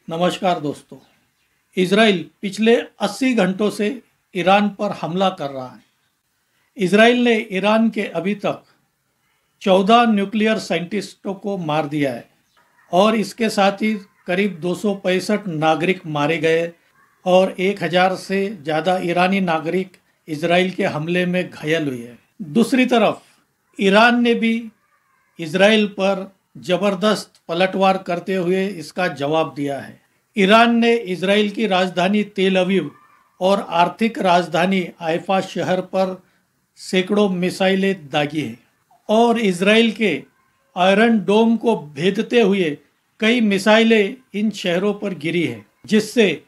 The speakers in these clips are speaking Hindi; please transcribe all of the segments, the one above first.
नमस्कार दोस्तों। इजराइल पिछले 80 घंटों से ईरान पर हमला कर रहा है। इजराइल ने ईरान के अभी तक 14 न्यूक्लियर साइंटिस्टों को मार दिया है और इसके साथ ही करीब 265 नागरिक मारे गए और 1000 से ज़्यादा ईरानी नागरिक इजराइल के हमले में घायल हुए हैं। दूसरी तरफ ईरान ने भी इजराइल पर जबरदस्त पलटवार करते हुए इसका जवाब दिया है। ईरान ने इजराइल की राजधानी तेल अवीव और आर्थिक राजधानी हाइफा शहर पर सैकड़ों मिसाइलें दागी हैं और इजराइल के आयरन डोम को भेदते हुए कई मिसाइलें इन शहरों पर गिरी हैं, जिससे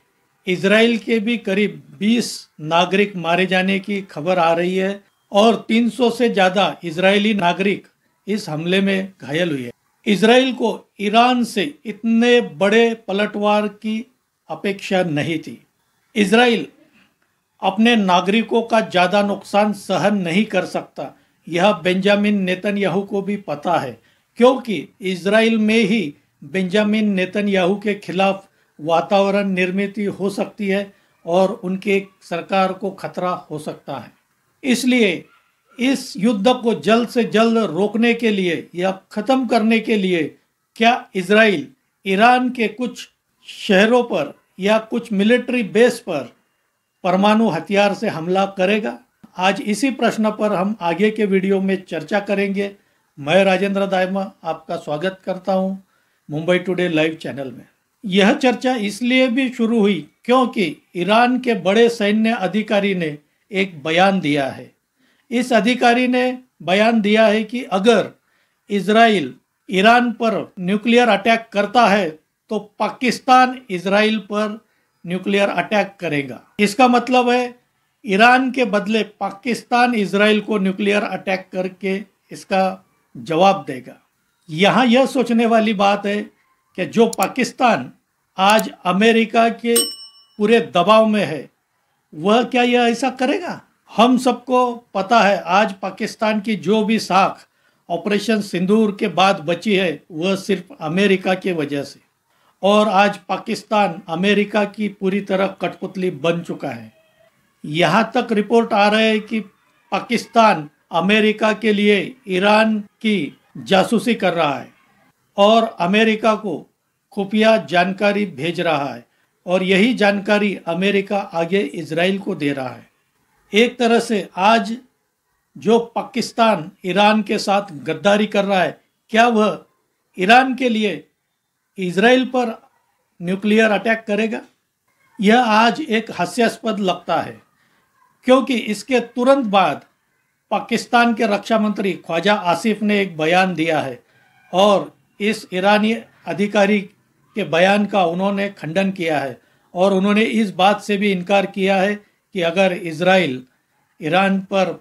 इजराइल के भी करीब 20 नागरिक मारे जाने की खबर आ रही है और 300 से ज़्यादा इजरायली नागरिक इस हमले में घायल हुए। इजराइल को ईरान से इतने बड़े पलटवार की अपेक्षा नहीं थी। इजराइल अपने नागरिकों का ज़्यादा नुकसान सहन नहीं कर सकता, यह बेंजामिन नेतन्याहू को भी पता है, क्योंकि इजराइल में ही बेंजामिन नेतन्याहू के खिलाफ वातावरण निर्मित हो सकती है और उनके सरकार को खतरा हो सकता है। इसलिए इस युद्ध को जल्द से जल्द रोकने के लिए या ख़त्म करने के लिए क्या इजराइल ईरान के कुछ शहरों पर या कुछ मिलिट्री बेस पर परमाणु हथियार से हमला करेगा? आज इसी प्रश्न पर हम आगे के वीडियो में चर्चा करेंगे। मैं राजेंद्र दायमा आपका स्वागत करता हूं मुंबई टुडे लाइव चैनल में। यह चर्चा इसलिए भी शुरू हुई क्योंकि ईरान के बड़े सैन्य अधिकारी ने एक बयान दिया है। इस अधिकारी ने बयान दिया है कि अगर इजराइल ईरान पर न्यूक्लियर अटैक करता है तो पाकिस्तान इजराइल पर न्यूक्लियर अटैक करेगा। इसका मतलब है ईरान के बदले पाकिस्तान इजराइल को न्यूक्लियर अटैक करके इसका जवाब देगा। यहाँ यह सोचने वाली बात है कि जो पाकिस्तान आज अमेरिका के पूरे दबाव में है, वह क्या यह ऐसा करेगा? हम सबको पता है आज पाकिस्तान की जो भी साख ऑपरेशन सिंदूर के बाद बची है वह सिर्फ अमेरिका की वजह से, और आज पाकिस्तान अमेरिका की पूरी तरह कठपुतली बन चुका है। यहाँ तक रिपोर्ट आ रहा है कि पाकिस्तान अमेरिका के लिए ईरान की जासूसी कर रहा है और अमेरिका को खुफिया जानकारी भेज रहा है और यही जानकारी अमेरिका आगे इजराइल को दे रहा है। एक तरह से आज जो पाकिस्तान ईरान के साथ गद्दारी कर रहा है, क्या वह ईरान के लिए इजराइल पर न्यूक्लियर अटैक करेगा? यह आज एक हास्यास्पद लगता है, क्योंकि इसके तुरंत बाद पाकिस्तान के रक्षा मंत्री ख्वाजा आसिफ ने एक बयान दिया है और इस ईरानी अधिकारी के बयान का उन्होंने खंडन किया है और उन्होंने इस बात से भी इनकार किया है कि अगर इजराइल ईरान पर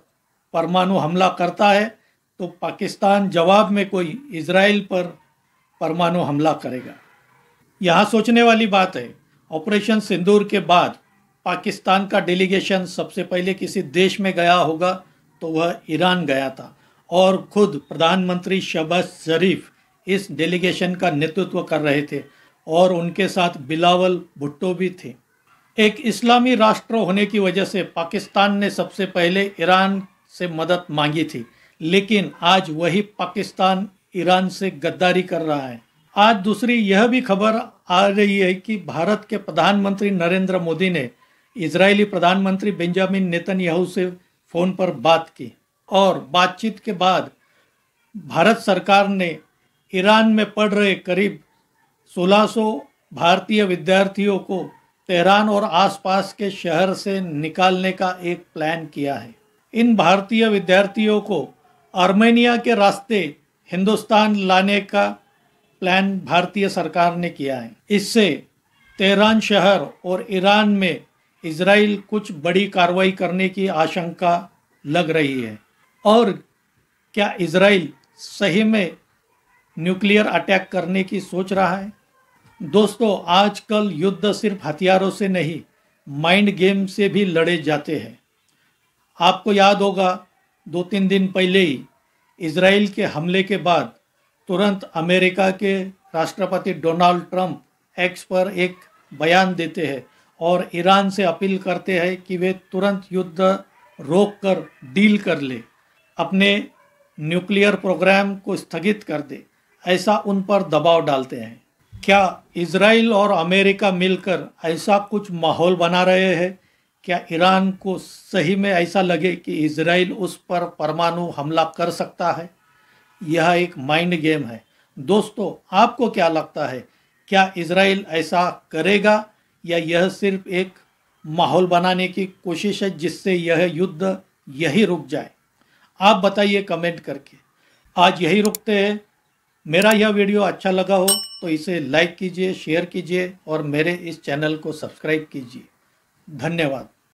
परमाणु हमला करता है तो पाकिस्तान जवाब में कोई इजराइल पर परमाणु हमला करेगा। यहाँ सोचने वाली बात है, ऑपरेशन सिंदूर के बाद पाकिस्तान का डेलीगेशन सबसे पहले किसी देश में गया होगा तो वह ईरान गया था और खुद प्रधानमंत्री शहबाज शरीफ इस डेलीगेशन का नेतृत्व कर रहे थे और उनके साथ बिलावल भुट्टो भी थे। एक इस्लामी राष्ट्र होने की वजह से पाकिस्तान ने सबसे पहले ईरान से मदद मांगी थी, लेकिन आज वही पाकिस्तान ईरान से गद्दारी कर रहा है। आज दूसरी यह भी खबर आ रही है कि भारत के प्रधानमंत्री नरेंद्र मोदी ने इजरायली प्रधानमंत्री बेंजामिन नेतन्याहू से फ़ोन पर बात की और बातचीत के बाद भारत सरकार ने ईरान में पढ़ रहे करीब 1600 भारतीय विद्यार्थियों को तेहरान और आसपास के शहर से निकालने का एक प्लान किया है। इन भारतीय विद्यार्थियों को आर्मेनिया के रास्ते हिंदुस्तान लाने का प्लान भारतीय सरकार ने किया है। इससे तेहरान शहर और ईरान में इजराइल कुछ बड़ी कार्रवाई करने की आशंका लग रही है। और क्या इजराइल सही में न्यूक्लियर अटैक करने की सोच रहा है? दोस्तों, आजकल युद्ध सिर्फ हथियारों से नहीं, माइंड गेम से भी लड़े जाते हैं। आपको याद होगा 2-3 दिन पहले ही इजराइल के हमले के बाद तुरंत अमेरिका के राष्ट्रपति डोनाल्ड ट्रंप एक्स पर एक बयान देते हैं और ईरान से अपील करते हैं कि वे तुरंत युद्ध रोक कर डील कर ले, अपने न्यूक्लियर प्रोग्राम को स्थगित कर दे, ऐसा उन पर दबाव डालते हैं। क्या इजराइल और अमेरिका मिलकर ऐसा कुछ माहौल बना रहे हैं? क्या ईरान को सही में ऐसा लगे कि इजराइल उस पर परमाणु हमला कर सकता है? यह एक माइंड गेम है। दोस्तों, आपको क्या लगता है, क्या इजराइल ऐसा करेगा या यह सिर्फ एक माहौल बनाने की कोशिश है जिससे यह युद्ध यही रुक जाए? आप बताइए कमेंट करके। आज यही रुकते हैं। मेरा यह वीडियो अच्छा लगा हो तो इसे लाइक कीजिए, शेयर कीजिए और मेरे इस चैनल को सब्सक्राइब कीजिए। धन्यवाद।